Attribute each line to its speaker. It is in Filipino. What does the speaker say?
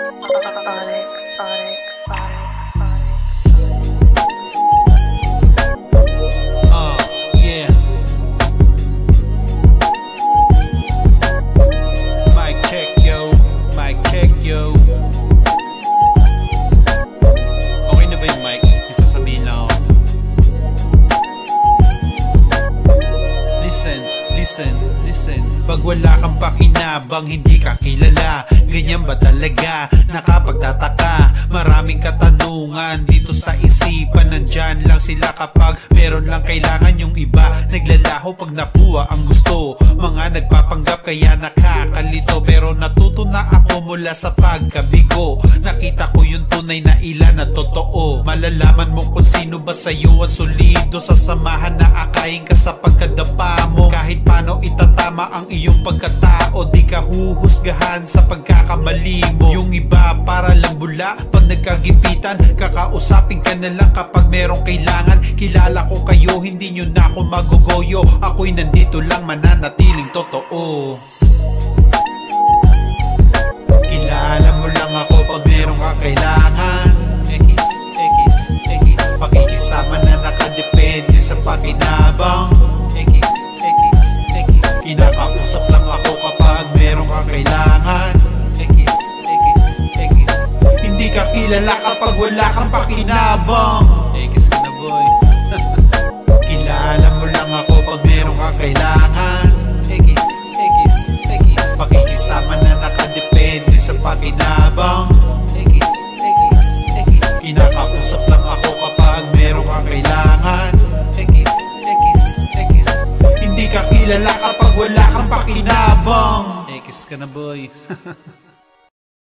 Speaker 1: Yeah. Mic check yo, mic check yo. Okay na ba yung mic? Yung sasabihin lang ako. Listen. Pag wala kang pakinabang, hindi ka kilala. Ganyan ba talaga? Nakapagtataka. Maraming katanungan dito sa isipan. Nandyan lang sila kapag meron lang kailangan. Yung iba naglalaho pag nakuha ang gusto. Mga nagpapanggap kaya nakakalito. Pero natuto na ako mula sa pagkabigo. Nakita ko yung tunay na ilan na totoo. Malalaman mo kung sino ba sa'yo ang solido. Sa samahan na akayin ka sa pagkadapa mo. Kahit paano itatama ang iyong pagkatao. Di ka huhusgahan sa pagkakamali mo. Yung iba para lang bula. Pag nagkagipitan, kakausapin ka na lang kapag merong kailangan. Kilala ko kayo, hindi nyo na ako magugoyo. Ako'y nandito lang, mananatiling totoo. Kilala mo lang ako pag merong kakailangan. Pakikisama na nakadepende sa pakinabang. Kinakausap lang ako kapag merong kakailangan. Hindi ka kilala kapag wala kang pakinabang. Ekis ka na boy. Kilala mo lang ako pag merong kakailangan. Pakikisama na nakadepende sa pakinabang. Kinakausap lang ako kapag merong kakailangan. Hindi ka kilala kapag wala kang pakinabang. Ekis ka na boy.